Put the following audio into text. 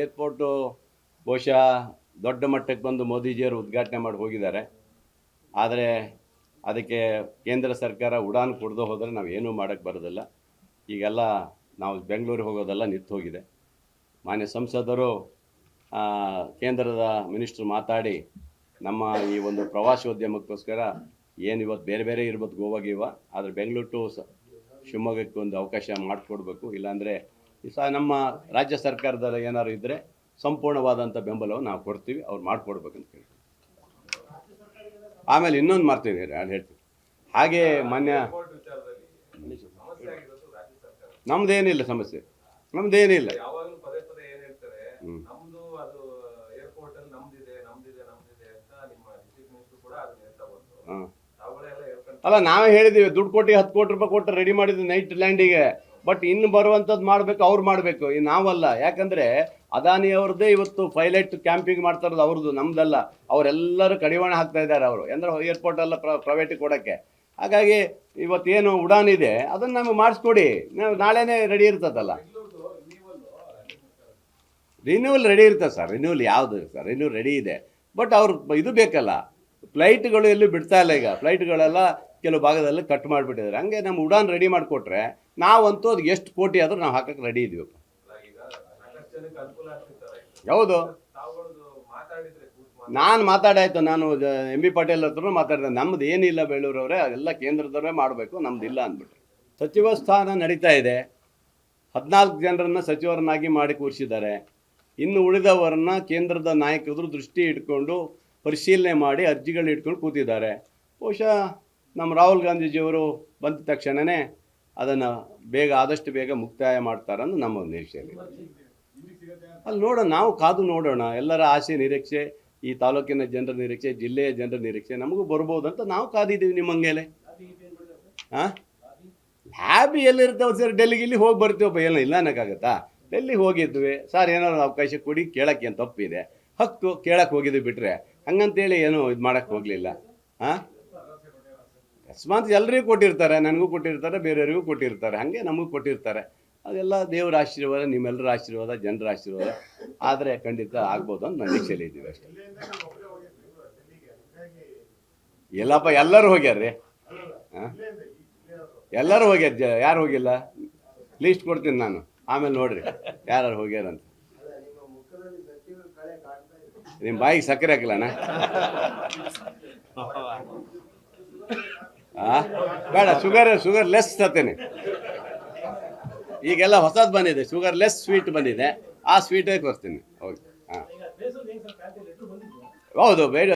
Airport ಬಹುಶಃ ದೊಡ್ಡ ಮಟ್ಟಕ್ಕೆ ಬಂದು ಮೋದಿಜಿಯವರು ಉದ್ಘಾಟನೆ ಮಾಡಿ ಹೋಗಿದ್ದಾರೆ. ಆದರೆ ಅದಕ್ಕೆ ಕೇಂದ್ರ ಸರ್ಕಾರ ಉಡಾನ್ ಕೊಡದೆ ಹೋದರೆ ನಾವು ಏನೂ ಮಾಡೋಕ್ಕೆ ಬರೋದಿಲ್ಲ. ಈಗೆಲ್ಲ ನಾವು ಬೆಂಗಳೂರಿಗೆ ಹೋಗೋದೆಲ್ಲ ನಿಂತು ಹೋಗಿದೆ. ಮಾನ್ಯ ಸಂಸದರು ಕೇಂದ್ರದ ಮಿನಿಸ್ಟ್ರು ಮಾತಾಡಿ ನಮ್ಮ ಈ ಒಂದು ಪ್ರವಾಸೋದ್ಯಮಕ್ಕೋಸ್ಕರ ಏನು ಇವತ್ತು ಬೇರೆ ಬೇರೆ ಇರ್ಬೋದು ಗೋವಾಗೀವ, ಆದರೆ ಬೆಂಗಳೂರು ಟು ಶಿವಮೊಗ್ಗಕ್ಕೆ ಒಂದು ಅವಕಾಶ ಮಾಡಿಕೊಡ್ಬೇಕು. ಇಲ್ಲಾಂದರೆ ನಮ್ಮ ರಾಜ್ಯ ಸರ್ಕಾರದಲ್ಲಿ ಏನಾದ್ರು ಇದ್ದರೆ ಸಂಪೂರ್ಣವಾದಂಥ ಬೆಂಬಲವನ್ನು ನಾವು ಕೊಡ್ತೀವಿ, ಅವ್ರು ಮಾಡಿಕೊಡ್ಬೇಕಂತ ಹೇಳಿ. ಆಮೇಲೆ ಇನ್ನೊಂದು ಮಾಡ್ತೀವಿ ಹೇಳ್ತೀವಿ. ಹಾಗೆ ಮಾನ್ಯ ನಮ್ಮದೇನಿಲ್ಲ ಸಮಸ್ಯೆ, ನಮ್ಮದೇನಿಲ್ಲ. ಅಲ್ಲ, ನಾವೇ ಹೇಳಿದ್ದೀವಿ, ದುಡ್ಡು ಕೊಟ್ಟು 10 ಕೋಟಿ ರೂಪಾಯಿ ಕೊಟ್ಟು ರೆಡಿ ಮಾಡಿದ್ವಿ ನೈಟ್ ಲ್ಯಾಂಡಿಗೆ. ಬಟ್ ಇನ್ನು ಬರುವಂಥದ್ದು ಮಾಡಬೇಕು, ಅವ್ರು ಮಾಡಬೇಕು, ನಾವಲ್ಲ. ಯಾಕಂದರೆ ಅದಾನಿಯವ್ರದ್ದೇ ಇವತ್ತು ಪೈಲಟ್ ಕ್ಯಾಂಪಿಂಗ್ ಮಾಡ್ತಾ ಇರೋದು ಅವ್ರದ್ದು, ನಮ್ದಲ್ಲ. ಅವರೆಲ್ಲರೂ ಕಡಿವಾಣ ಹಾಕ್ತಾ ಇದ್ದಾರೆ ಅವರು, ಅಂದರೆ ಏರ್ಪೋರ್ಟ್ ಎಲ್ಲ ಪ್ರೈವೇಟಿಗೆ ಕೊಡೋಕ್ಕೆ. ಹಾಗಾಗಿ ಇವತ್ತೇನು ಉಡಾನ್ ಇದೆ ಅದನ್ನು ನಮಗೆ ಮಾಡಿಸ್ಕೊಡಿ, ನಾವು ನಾಳೆನೇ ರೆಡಿ ಇರ್ತದಲ್ಲ. ರಿನ್ಯೂವಲ್ ರೆಡಿ ಇರ್ತದೆ ಸರ್. ರಿನ್ಯೂವಲ್ ಯಾವುದು ಸರ್? ರಿನ್ಯೂವಲ್ ರೆಡಿ ಇದೆ, ಬಟ್ ಅವ್ರು ಇದು ಬೇಕಲ್ಲ. ಫ್ಲೈಟ್ಗಳು ಎಲ್ಲೂ ಬಿಡ್ತಾ ಇಲ್ಲ. ಈಗ ಫ್ಲೈಟ್ಗಳೆಲ್ಲ ಕೆಲವು ಭಾಗದಲ್ಲಿ ಕಟ್ ಮಾಡಿಬಿಟ್ಟಿದ್ದಾರೆ. ಹಂಗೆ ನಮ್ಮ ಉಡಾನ್ ರೆಡಿ ಮಾಡಿಕೊಟ್ರೆ ನಾವಂತೂ ಅದಕ್ಕೆ ಎಷ್ಟು ಕೋಟಿ ಆದರೂ ನಾವು ಹಾಕಕ್ಕೆ ರೆಡಿ ಇದೀವಿ. ಹೌದು, ನಾನು ಮಾತಾಡಾಯ್ತು. ನಾನು MB ಪಾಟೀಲ್ ಹತ್ರ ಮಾತಾಡಿದೆ. ನಮ್ಮದು ಏನಿಲ್ಲ ಬೇಳೂರವರೇ, ಅದೆಲ್ಲ ಕೇಂದ್ರದವರೇ ಮಾಡಬೇಕು, ನಮ್ದು ಇಲ್ಲ ಅಂದ್ಬಿಟ್ಟು. ಸಚಿವ ಸ್ಥಾನ ನಡೀತಾ ಇದೆ. 14 ಜನರನ್ನು ಸಚಿವರನ್ನಾಗಿ ಮಾಡಿ ಕೂರಿಸಿದ್ದಾರೆ. ಇನ್ನು ಉಳಿದವರನ್ನ ಕೇಂದ್ರದ ನಾಯಕರು ದೃಷ್ಟಿ ಇಟ್ಕೊಂಡು ಪರಿಶೀಲನೆ ಮಾಡಿ ಅರ್ಜಿಗಳು ಇಟ್ಕೊಂಡು ಕೂತಿದ್ದಾರೆ. ಬಹುಶಃ ನಮ್ಮ ರಾಹುಲ್ ಗಾಂಧೀಜಿಯವರು ಬಂದ ತಕ್ಷಣವೇ ಅದನ್ನು ಆದಷ್ಟು ಬೇಗ ಮುಕ್ತಾಯ ಮಾಡ್ತಾರಂದು ನಮ್ಮ ನಿರೀಕ್ಷೆಯಲ್ಲಿ. ಅಲ್ಲಿ ನೋಡೋಣ, ನಾವು ಕಾದು ನೋಡೋಣ. ಎಲ್ಲರ ಆಸೆ ನಿರೀಕ್ಷೆ, ಈ ತಾಲೂಕಿನ ಜನರ ನಿರೀಕ್ಷೆ, ಜಿಲ್ಲೆಯ ಜನರ ನಿರೀಕ್ಷೆ ನಮಗೂ ಬರ್ಬೋದು ಅಂತ ನಾವು ಕಾದಿದ್ದೀವಿ. ನಿಮ್ಮ ಹಂಗೆಲೆ ಲ್ಯಾಬ್ ಎಲ್ಲಿರ್ತಾವೆ ಸರ್? ಡೆಲ್ಲಿಗೆ ಇಲ್ಲಿ ಹೋಗಿ ಬರ್ತೀವಪ್ಪ, ಏನೋ ಇಲ್ಲ ಅನ್ನೋಕ್ಕಾಗತ್ತಾ? ಡೆಲ್ಲಿಗೆ ಹೋಗಿದ್ವಿ ಸರ್, ಏನಾದ್ರು ಅವಕಾಶ ಕೊಡಿ, ಕೇಳೋಕ್ಕೆ ಏನು ತಪ್ಪಿದೆ? ಹಕ್ಕು ಕೇಳಕ್ಕೆ ಹೋಗಿದ್ವಿ, ಬಿಟ್ಟರೆ ಹಂಗಂತೇಳಿ ಏನೂ ಇದು ಮಾಡೋಕ್ಕೆ ಹೋಗಲಿಲ್ಲ. ಅಕಸ್ಮಾತ್ ಎಲ್ರಿಗೂ ಕೊಟ್ಟಿರ್ತಾರೆ, ನನಗೂ ಕೊಟ್ಟಿರ್ತಾರೆ, ಬೇರೆಯವರಿಗೂ ಕೊಟ್ಟಿರ್ತಾರೆ, ಹಾಗೆ ನಮಗೂ ಕೊಟ್ಟಿರ್ತಾರೆ. ಅದೆಲ್ಲ ದೇವರ ಆಶೀರ್ವಾದ, ನಿಮ್ಮೆಲ್ಲರ ಆಶೀರ್ವಾದ, ಜನರ ಆಶೀರ್ವಾದ. ಆದರೆ ಖಂಡಿತ ಆಗ್ಬೋದು ಅಂತ ನಿರೀಕ್ಷೆಯಲ್ಲಿ ಇದ್ದೀವಿ ಅಷ್ಟೇ. ಎಲ್ಲಪ್ಪ, ಎಲ್ಲರೂ ಹೋಗ್ಯಾರ್ರಿ. ಎಲ್ಲರೂ ಹೋಗ್ಯಾರ, ಯಾರು ಹೋಗಿಲ್ಲ? ಲೀಸ್ಟ್ ಕೊಡ್ತೀನಿ ನಾನು, ಆಮೇಲೆ ನೋಡ್ರಿ ಯಾರು ಹೋಗ್ಯಾರಂತ. ನಿಮ್ಮ ಬಾಯಿಗೆ ಸಕ್ಕರೆ ಹಾಕಲಣ್ಣ? ಬೇಡ, ಶುಗರ್ ಲೆಸ್ ತರ್ತೇನೆ. ಈಗೆಲ್ಲ ಹೊಸದು ಬಂದಿದೆ, ಶುಗರ್ ಲೆಸ್ ಸ್ವೀಟ್ ಬಂದಿದೆ, ಆ ಸ್ವೀಟೇ ಕೊಡ್ತೀನಿ. ಓಕೆ, ಹಾಂ, ಹೌದು ಬೇಡ.